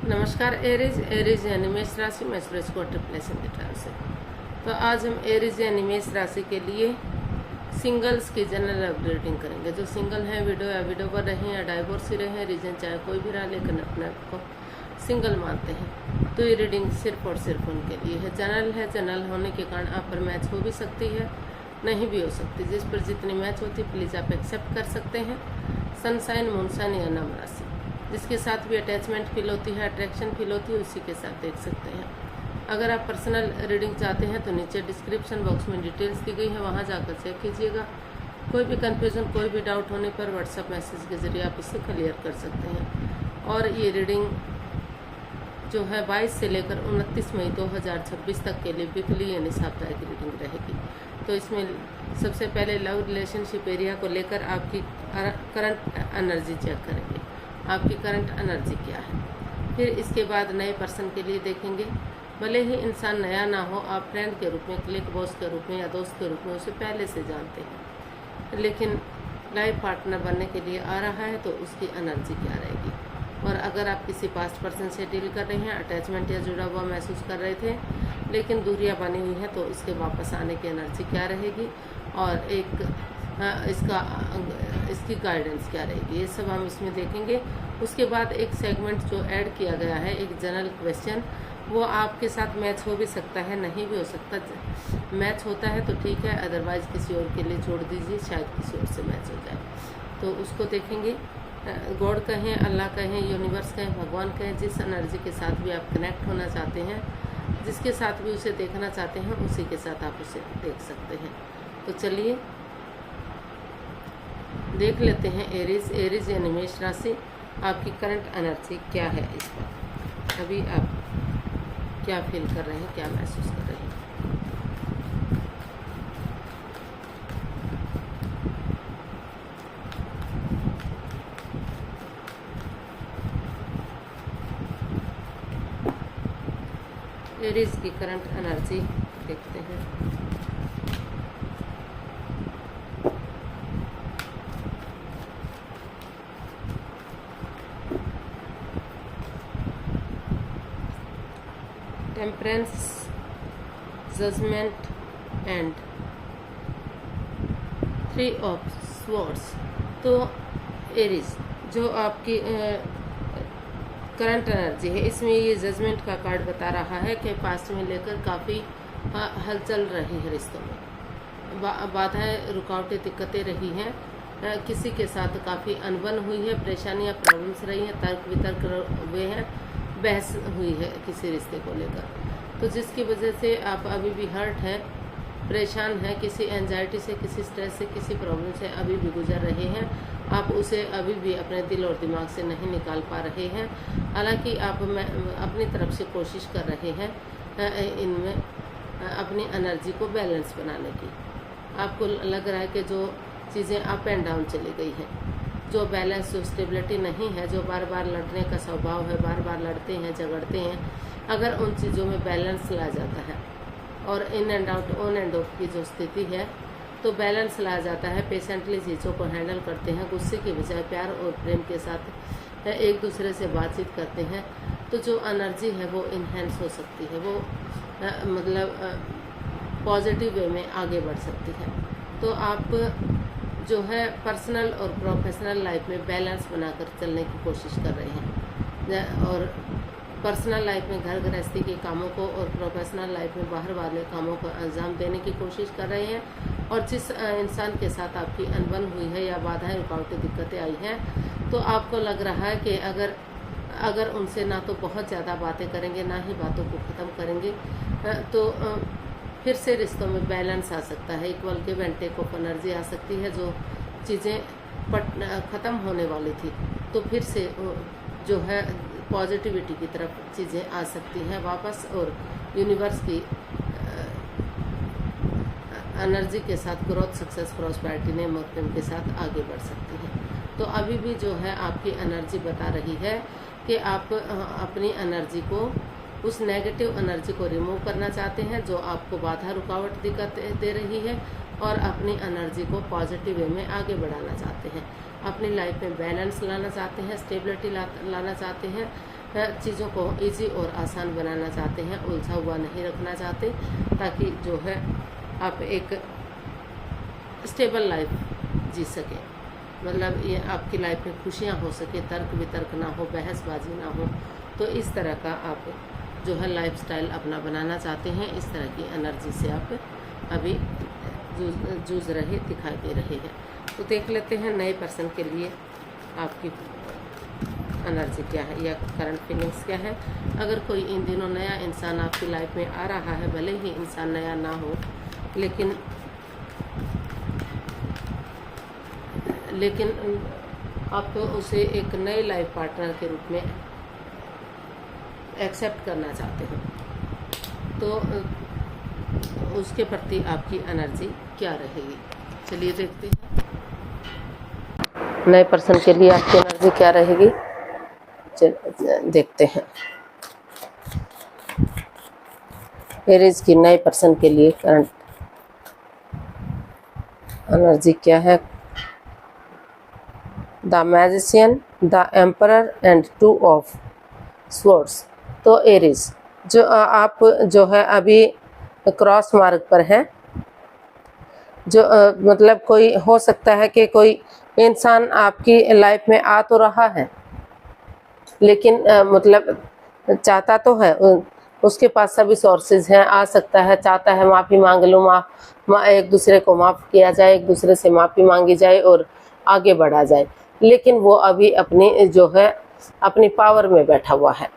नमस्कार एरीज यानी मेष राशि में सूरज को ट्रिप्लेशन की तरफ से। तो आज हम एरीज यानी मेष राशि के लिए सिंगल्स की जनरल अपडेटिंग करेंगे। जो सिंगल हैं विडो पर रहे या डाइवोर्स रहे, रीजन चाहे कोई भी रहा, लेकिन अपने आप को सिंगल मानते हैं, तो ये रीडिंग सिर्फ और सिर्फ उनके लिए है। जनरल होने के कारण आप पर मैच हो भी सकती है, नहीं भी हो सकती। जिस पर जितनी मैच होती है प्लीज़ आप एक्सेप्ट कर सकते हैं। सनसाइन, मूनसाइन या नम राशि, जिसके साथ भी अटैचमेंट फील होती है, अट्रैक्शन फील होती है, उसी के साथ देख सकते हैं। अगर आप पर्सनल रीडिंग चाहते हैं तो नीचे डिस्क्रिप्शन बॉक्स में डिटेल्स दी गई है, वहां जाकर चेक कीजिएगा। कोई भी कन्फ्यूज़न, कोई भी डाउट होने पर व्हाट्सएप मैसेज के ज़रिए आप इसे क्लियर कर सकते हैं। और ये रीडिंग जो है 22 से लेकर 29 मई 2026 तक के लिए वीकली यानी साप्ताहिक रीडिंग रहेगी। तो इसमें सबसे पहले लव रिलेशनशिप एरिया को लेकर आपकी करंट एनर्जी चेक करेंगे, आपकी करंट एनर्जी क्या है। फिर इसके बाद नए पर्सन के लिए देखेंगे। भले ही इंसान नया ना हो, आप फ्रेंड के रूप में, क्लिक बॉस के रूप में या दोस्त के रूप में उसे पहले से जानते हैं, लेकिन लाइफ पार्टनर बनने के लिए आ रहा है तो उसकी एनर्जी क्या रहेगी। और अगर आप किसी पास्ट पर्सन से डील कर रहे हैं, अटैचमेंट या जुड़ा हुआ महसूस कर रहे थे लेकिन दूरियां बनी हुई हैं, तो इसके वापस आने की एनर्जी क्या रहेगी और इसकी गाइडेंस क्या रहेगी, ये सब हम इसमें देखेंगे। उसके बाद एक सेगमेंट जो ऐड किया गया है, एक जनरल क्वेश्चन, वो आपके साथ मैच हो भी सकता है, नहीं भी हो सकता। मैच होता है तो ठीक है, अदरवाइज किसी और के लिए छोड़ दीजिए, शायद किसी और से मैच हो जाए, तो उसको देखेंगे। गॉड कहें, अल्लाह कहें, यूनिवर्स कहें, भगवान कहें, जिस एनर्जी के साथ भी आप कनेक्ट होना चाहते हैं, जिसके साथ भी उसे देखना चाहते हैं, उसी के साथ आप उसे देख सकते हैं। तो चलिए देख लेते हैं एरीज यानी मेष राशि, आपकी करंट एनर्जी क्या है। इस पर अभी आप क्या फील कर रहे हैं, क्या महसूस कर रहे हैं। एरीज की करंट एनर्जी देखते हैं। Temperance, judgment and 3 of swords. तो एरीज जो आपकी करंट एनर्जी है, इसमें ये जजमेंट का कार्ड बता रहा है कि पास्ट में लेकर काफ़ी हलचल रही है रिश्तों में, बाधाएं, रुकावटें, दिक्कतें रही हैं, किसी के साथ काफ़ी अनबन हुई है, परेशानियां, प्रॉब्लम्स रही हैं, तर्क वितर्क हुए हैं, बहस हुई है किसी रिश्ते को लेकर, तो जिसकी वजह से आप अभी भी हर्ट हैं, परेशान हैं, किसी एंजाइटी से, किसी स्ट्रेस से, किसी प्रॉब्लम से अभी भी गुजर रहे हैं। आप उसे अभी भी अपने दिल और दिमाग से नहीं निकाल पा रहे हैं। हालांकि आप अपनी तरफ से कोशिश कर रहे हैं इनमें अपनी एनर्जी को बैलेंस बनाने की। आपको लग रहा है कि जो चीज़ें अप एंड डाउन चली गई हैं, जो बैलेंस, जो स्टेबिलिटी नहीं है, जो बार बार लड़ने का स्वभाव है, बार बार लड़ते हैं, झगड़ते हैं, अगर उन चीज़ों में बैलेंस ला जाता है और in and out, on end of की जो स्थिति है, तो बैलेंस ला जाता है, पेशेंटली चीज़ों को हैंडल करते हैं, गुस्से के बजाय प्यार और प्रेम के साथ एक दूसरे से बातचीत करते हैं, तो जो एनर्जी है वो इन्हेंस हो सकती है, वो पॉजिटिव वे में आगे बढ़ सकती है। तो आप जो है पर्सनल और प्रोफेशनल लाइफ में बैलेंस बनाकर चलने की कोशिश कर रहे हैं, और पर्सनल लाइफ में घर गृहस्थी के कामों को और प्रोफेशनल लाइफ में बाहर वाले कामों को अंजाम देने की कोशिश कर रहे हैं। और जिस इंसान के साथ आपकी अनबन हुई है या बाधाएं, रुकावटें, दिक्कतें आई हैं, तो आपको लग रहा है कि अगर उनसे ना तो बहुत ज़्यादा बातें करेंगे, ना ही बातों को ख़त्म करेंगे, तो फिर से रिश्तों में बैलेंस आ सकता है, equal give and take of energy आ सकती है। जो चीज़ें ख़त्म होने वाली थी, तो फिर से जो है पॉजिटिविटी की तरफ चीज़ें आ सकती हैं वापस, और यूनिवर्स की एनर्जी के साथ ग्रोथ, सक्सेस, प्रॉस्पेरिटी, नेम और प्रेम के साथ आगे बढ़ सकती हैं। तो अभी भी जो है आपकी एनर्जी बता रही है कि आप अपनी एनर्जी को, उस नेगेटिव एनर्जी को रिमूव करना चाहते हैं जो आपको बाधा, रुकावट, दिक्कत दे रही है, और अपनी एनर्जी को पॉजिटिव वे में आगे बढ़ाना चाहते हैं। अपनी लाइफ में बैलेंस लाना चाहते हैं, स्टेबिलिटी लाना चाहते हैं, चीज़ों को इजी और आसान बनाना चाहते हैं, उलझा हुआ नहीं रखना चाहते, ताकि जो है आप एक स्टेबल लाइफ जी सके। मतलब ये आपकी लाइफ में खुशियाँ हो सके, तर्क वितर्क ना हो, बहसबाजी ना हो। तो इस तरह का आप जो है लाइफस्टाइल अपना बनाना चाहते हैं। इस तरह की एनर्जी से आप अभी जूझ रहे दिखाई दे रहे हैं। तो देख लेते हैं नए पर्सन के लिए आपकी एनर्जी क्या है या करंट फीलिंग्स क्या है। अगर कोई इन दिनों नया इंसान आपकी लाइफ में आ रहा है, भले ही इंसान नया ना हो, लेकिन आप तो उसे एक नए लाइफ पार्टनर के रूप में एक्सेप्ट करना चाहते हो। तो उसके प्रति आपकी एनर्जी क्या रहेगी, चलिए देखते हैं नए पर्सन के लिए आपकी एनर्जी क्या रहेगी। देखते हैं एरीज की नए पर्सन के लिए करंट एनर्जी क्या है। The magician, the emperor and 2 of swords. तो एरीज जो आप जो है अभी क्रॉस मार्ग पर हैं, जो मतलब कोई हो सकता है कि कोई इंसान आपकी लाइफ में आ तो रहा है, लेकिन मतलब चाहता तो है, उसके पास सभी सोर्सेज हैं, आ सकता है, चाहता है माफ़ी मांग लूँ, एक दूसरे को माफ़ किया जाए, एक दूसरे से माफ़ी मांगी जाए और आगे बढ़ा जाए। लेकिन वो अभी अपनी जो है अपनी पावर में बैठा हुआ है,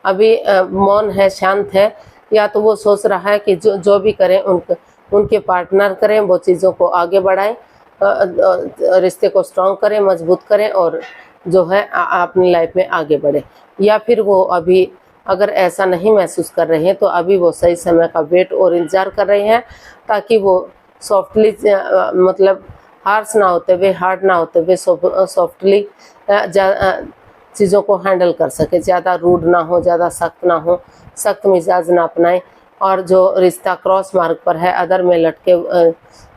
अभी मौन है, शांत है, या तो वो सोच रहा है कि जो भी करें उनके पार्टनर करें, वो चीज़ों को आगे बढ़ाएं, रिश्ते को स्ट्रॉन्ग करें, मजबूत करें और जो है अपनी लाइफ में आगे बढ़े। या फिर वो अभी अगर ऐसा नहीं महसूस कर रहे हैं तो अभी वो सही समय का वेट और इंतज़ार कर रहे हैं, ताकि वो सॉफ्टली मतलब हार्श ना होते हुए, हार्ड ना होते हुए सॉफ्टली चीज़ों को हैंडल कर सके, ज़्यादा रूड ना हो, ज़्यादा सख्त ना हो, सख्त मिजाज ना अपनाए। और जो रिश्ता क्रॉस मार्ग पर है, अदर में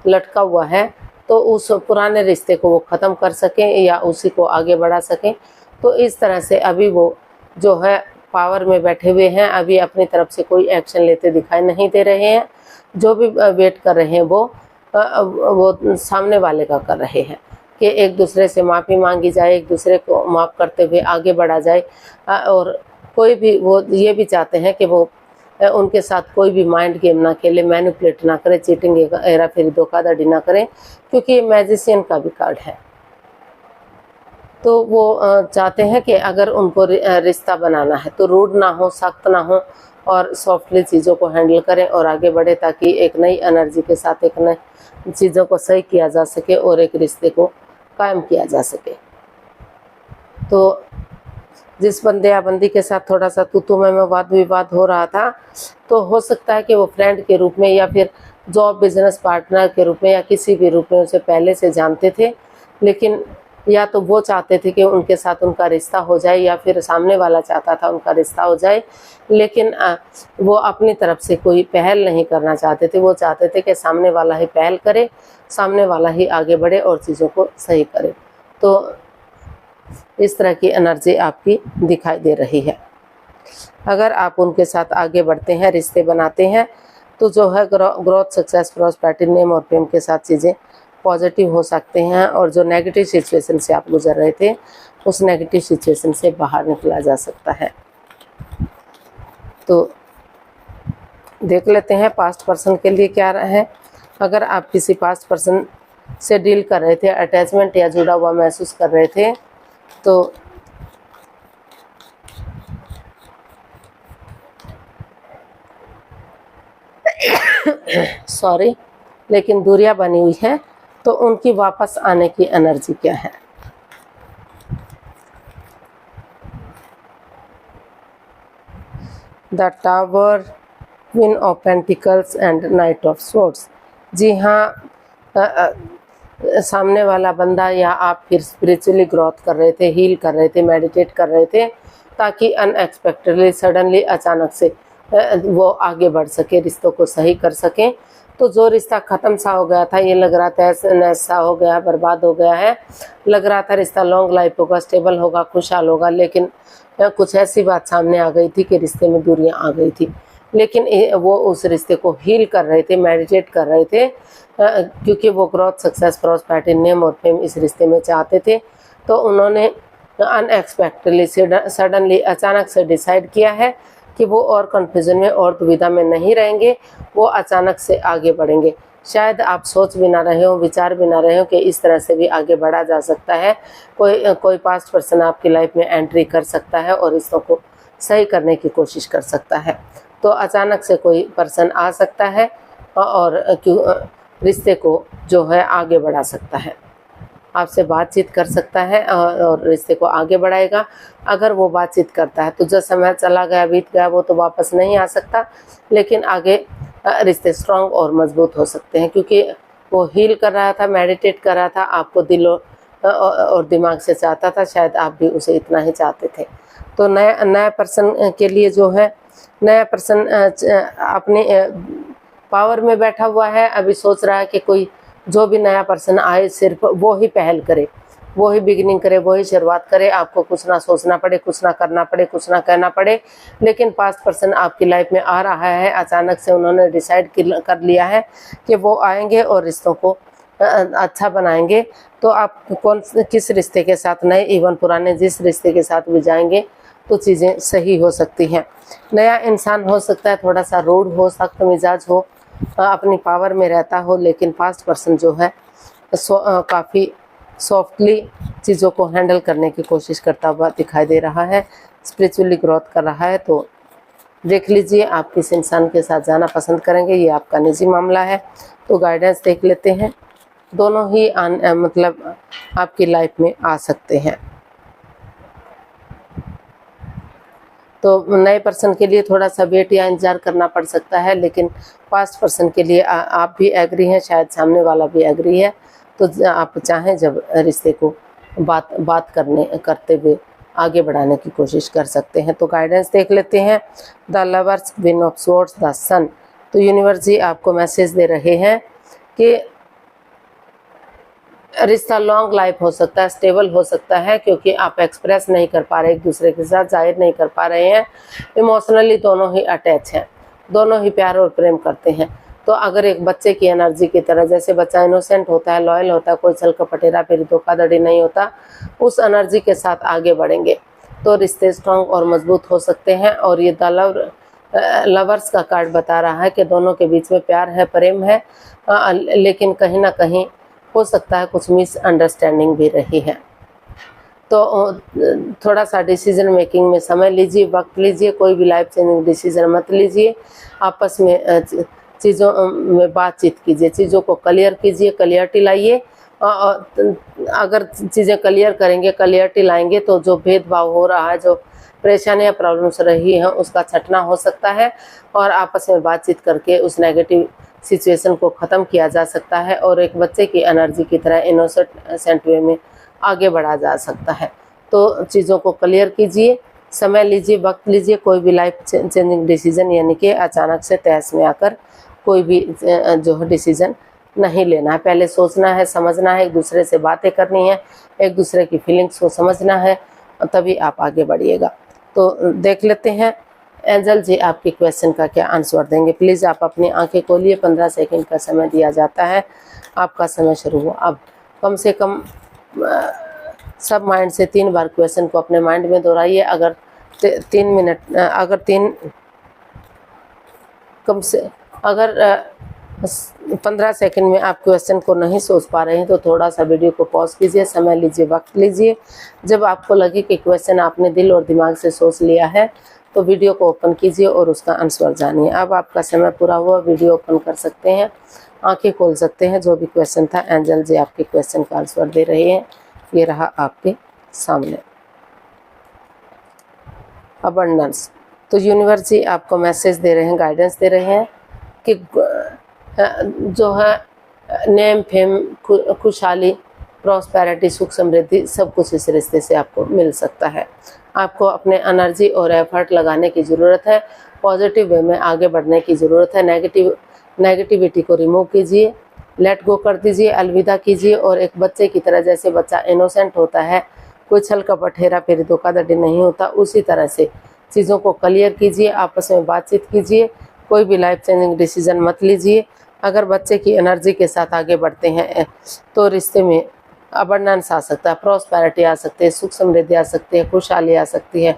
लटका हुआ है, तो उस पुराने रिश्ते को वो ख़त्म कर सकें या उसी को आगे बढ़ा सकें। तो इस तरह से अभी वो जो है पावर में बैठे हुए हैं, अभी अपनी तरफ से कोई एक्शन लेते दिखाई नहीं दे रहे हैं। जो भी वेट कर रहे हैं वो सामने वाले का कर रहे हैं कि एक दूसरे से माफ़ी मांगी जाए, एक दूसरे को माफ़ करते हुए आगे बढ़ा जाए। और कोई भी वो ये भी चाहते हैं कि वो उनके साथ कोई भी माइंड गेम ना खेले, मैनिपुलेट ना करे, चीटिंग हेरा फेरी धोखाधड़ी ना करें, क्योंकि ये मैजिशियन का भी कार्ड है। तो वो चाहते हैं कि अगर उनको रिश्ता बनाना है तो रूड ना हो, सख्त ना हो और सॉफ्टली चीज़ों को हैंडल करें और आगे बढ़े, ताकि एक नई एनर्जी के साथ एक नई चीज़ों को सही किया जा सके और एक रिश्ते को कायम किया जा सके। तो जिस बंदे या बंदी के साथ थोड़ा सा तू में वाद विवाद हो रहा था, तो हो सकता है कि वो फ्रेंड के रूप में या फिर जॉब बिजनेस पार्टनर के रूप में या किसी भी रूप में उसे पहले से जानते थे, लेकिन या तो वो चाहते थे कि उनके साथ उनका रिश्ता हो जाए या फिर सामने वाला चाहता था उनका रिश्ता हो जाए, लेकिन वो अपनी तरफ से कोई पहल नहीं करना चाहते थे। वो चाहते थे कि सामने वाला ही पहल करे, सामने वाला ही आगे बढ़े और चीज़ों को सही करे। तो इस तरह की एनर्जी आपकी दिखाई दे रही है। अगर आप उनके साथ आगे बढ़ते हैं, रिश्ते बनाते हैं, तो जो है ग्रोथ, सक्सेस, प्रॉस्पेरिटी, नेम और फेम के साथ चीज़ें पॉजिटिव हो सकते हैं और जो नेगेटिव सिचुएशन से आप गुजर रहे थे उस नेगेटिव सिचुएशन से बाहर निकला जा सकता है। तो देख लेते हैं पास्ट पर्सन के लिए क्या है। अगर आप किसी पास्ट पर्सन से डील कर रहे थे, अटैचमेंट या जुड़ा हुआ महसूस कर रहे थे, तो सॉरी, लेकिन दूरियां बनी हुई हैं, तो उनकी वापस आने की एनर्जी क्या है। The tower, queen of pentacles and knight of swords. जी हाँ, सामने वाला बंदा या आप फिर स्पिरिचुअली ग्रोथ कर रहे थे, हील कर रहे थे, मेडिटेट कर रहे थे, ताकि अनएक्सपेक्टेडली, सडनली, अचानक से वो आगे बढ़ सके, रिश्तों को सही कर सकें। तो जो रिश्ता ख़त्म सा हो गया था, ये लग रहा था ऐसा हो गया, बर्बाद हो गया है, लग रहा था रिश्ता लॉन्ग लाइफ होगा, स्टेबल होगा, खुशहाल होगा, लेकिन कुछ ऐसी बात सामने आ गई थी कि रिश्ते में दूरियां आ गई थी, लेकिन वो उस रिश्ते को हील कर रहे थे, मेडिटेट कर रहे थे, क्योंकि वो ग्रोथ, सक्सेस, प्रॉस्पेरिटी, नेम और फेम इस रिश्ते में चाहते थे। तो उन्होंने अनएक्सपेक्टेडली, सडनली, अचानक से डिसाइड किया है कि वो और कन्फ्यूजन में और दुविधा में नहीं रहेंगे, वो अचानक से आगे बढ़ेंगे। शायद आप सोच भी ना रहे हो, विचार भी ना रहे हो कि इस तरह से भी आगे बढ़ा जा सकता है। कोई पास्ट पर्सन आपकी लाइफ में एंट्री कर सकता है और रिश्तों को सही करने की कोशिश कर सकता है। तो अचानक से कोई पर्सन आ सकता है और रिश्ते को जो है आगे बढ़ा सकता है, आपसे बातचीत कर सकता है और रिश्ते को आगे बढ़ाएगा। अगर वो बातचीत करता है तो जो समय चला गया, बीत गया, वो तो वापस नहीं आ सकता, लेकिन आगे रिश्ते स्ट्रांग और मजबूत हो सकते हैं, क्योंकि वो हील कर रहा था, मेडिटेट कर रहा था, आपको दिल और दिमाग से चाहता था। शायद आप भी उसे इतना ही चाहते थे। तो नया पर्सन के लिए जो है, नया पर्सन अपने पावर में बैठा हुआ है, अभी सोच रहा है कि कोई जो भी नया पर्सन आए सिर्फ वो ही पहल करे, वो ही बिगिनिंग करे, वो ही शुरुआत करे, आपको कुछ ना सोचना पड़े, कुछ ना करना पड़े, कुछ ना कहना पड़े। लेकिन पास्ट पर्सन आपकी लाइफ में आ रहा है, अचानक से उन्होंने डिसाइड कर लिया है कि वो आएंगे और रिश्तों को अच्छा बनाएंगे। तो आप किस रिश्ते के साथ, नए इवन पुराने जिस रिश्ते के साथ भी जाएंगे तो चीज़ें सही हो सकती हैं। नया इंसान हो सकता है थोड़ा सा रूड हो, सख्त मिजाज हो, अपनी पावर में रहता हो, लेकिन पास्ट पर्सन जो है काफ़ी सॉफ्टली चीज़ों को हैंडल करने की कोशिश करता हुआ दिखाई दे रहा है, स्पिरिचुअली ग्रोथ कर रहा है। तो देख लीजिए आप किस इंसान के साथ जाना पसंद करेंगे, ये आपका निजी मामला है। तो गाइडेंस देख लेते हैं, दोनों ही मतलब आपकी लाइफ में आ सकते हैं। तो नए पर्सन के लिए थोड़ा सा वेट या इंतजार करना पड़ सकता है, लेकिन पास्ट पर्सन के लिए आप भी एग्री हैं, शायद सामने वाला भी एग्री है। तो आप चाहें जब रिश्ते को बात करते हुए आगे बढ़ाने की कोशिश कर सकते हैं। तो गाइडेंस देख लेते हैं, the lovers, queen of swords, the sun. तो यूनिवर्स जी आपको मैसेज दे रहे हैं कि रिश्ता लॉन्ग लाइफ हो सकता है, स्टेबल हो सकता है, क्योंकि आप एक्सप्रेस नहीं कर पा रहे एक दूसरे के साथ, जाहिर नहीं कर पा रहे हैं। इमोशनली दोनों ही अटैच हैं, दोनों ही प्यार और प्रेम करते हैं। तो अगर एक बच्चे की एनर्जी की तरह, जैसे बच्चा इनोसेंट होता है, लॉयल होता है, कोई छल कपटेरा फिर धोखाधड़ी नहीं होता, उस एनर्जी के साथ आगे बढ़ेंगे तो रिश्ते स्ट्रॉन्ग और मजबूत हो सकते हैं। और ये द लवर्स का कार्ड बता रहा है कि दोनों के बीच में प्यार है, प्रेम है, लेकिन कहीं ना कहीं हो सकता है कुछ मिसअंडरस्टैंडिंग भी रही है। तो थोड़ा सा डिसीजन मेकिंग में समय लीजिए, वक्त लीजिए, कोई भी लाइफ चेंजिंग डिसीजन मत लीजिए। आपस में चीज़ों में बातचीत कीजिए, चीज़ों को क्लियर कीजिए, क्लियरिटी लाइए। अगर चीज़ें क्लियर करेंगे, क्लियरिटी लाएंगे, तो जो भेदभाव हो रहा है, जो परेशानियाँ, प्रॉब्लम्स रही हैं, उसका छटना हो सकता है और आपस में बातचीत करके उस नेगेटिव सिचुएशन को ख़त्म किया जा सकता है और एक बच्चे की एनर्जी की तरह इनोसेंट वे में आगे बढ़ा जा सकता है। तो चीज़ों को क्लियर कीजिए, समय लीजिए, वक्त लीजिए। कोई भी लाइफ चेंजिंग डिसीजन यानी कि अचानक से तहस में आकर कोई भी जो है डिसीजन नहीं लेना है, पहले सोचना है, समझना है, एक दूसरे से बातें करनी है, एक दूसरे की फीलिंग्स को समझना है, तभी आप आगे बढ़िएगा। तो देख लेते हैं एंजल जी आपके क्वेश्चन का क्या आंसर देंगे। प्लीज़ आप अपनी आंखें खोलिए, 15 सेकंड का समय दिया जाता है, आपका समय शुरू हुआ। अब कम से कम सब माइंड से 3 बार क्वेश्चन को अपने माइंड में दोहराइए। अगर 3 मिनट, अगर 15 सेकंड में आप क्वेश्चन को नहीं सोच पा रहे हैं तो थोड़ा सा वीडियो को पॉज कीजिए, समय लीजिए, वक्त लीजिए। जब आपको लगे कि क्वेश्चन आपने दिल और दिमाग से सोच लिया है तो वीडियो को ओपन कीजिए और उसका आंसर जानिए। अब आपका समय पूरा हुआ, वीडियो ओपन कर सकते हैं, आंखें खोल सकते हैं। जो भी क्वेश्चन था एंजल जी आपके क्वेश्चन का आंसर दे रहे हैं, ये रहा आपके सामने। अबंडेंस, तो यूनिवर्स जी आपको मैसेज दे रहे हैं, गाइडेंस दे रहे हैं कि जो है नेम, फेम, खुशहाली, प्रॉस्पेरिटी, सुख समृद्धि, सब कुछ इस रिश्ते से आपको मिल सकता है। आपको अपने एनर्जी और एफर्ट लगाने की ज़रूरत है, पॉजिटिव वे में आगे बढ़ने की ज़रूरत है। नेगेटिविटी को रिमूव कीजिए, लेट गो कर दीजिए, अलविदा कीजिए और एक बच्चे की तरह, जैसे बच्चा इनोसेंट होता है, कोई छल कपट हेरा फेरी धोखाधड़ी नहीं होता। उसी तरह से चीज़ों को क्लियर कीजिए, आपस में बातचीत कीजिए, कोई भी लाइफ चेंजिंग डिसीजन मत लीजिए। अगर बच्चे की एनर्जी के साथ आगे बढ़ते हैं तो रिश्ते में अबंडेंस आ सकता है, प्रॉस्पेरिटी आ सकती है, सुख समृद्धि आ सकती है, खुशहाली आ सकती है,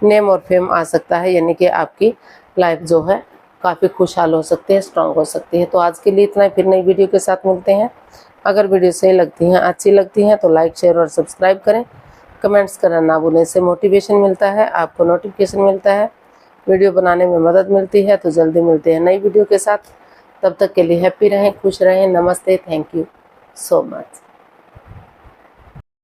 नेम और फेम आ सकता है, यानी कि आपकी लाइफ जो है काफ़ी खुशहाल हो सकती है, स्ट्रांग हो सकती है। तो आज के लिए इतना ही, फिर नई वीडियो के साथ मिलते हैं। अगर वीडियो सही लगती हैं, अच्छी लगती हैं तो लाइक शेयर और सब्सक्राइब करें, कमेंट्स करना ना भूलें। इससे मोटिवेशन मिलता है, आपको नोटिफिकेशन मिलता है, वीडियो बनाने में मदद मिलती है। तो जल्दी मिलते हैं नई वीडियो के साथ, तब तक के लिए हैप्पी रहें, खुश रहें। नमस्ते, थैंक यू सो मच।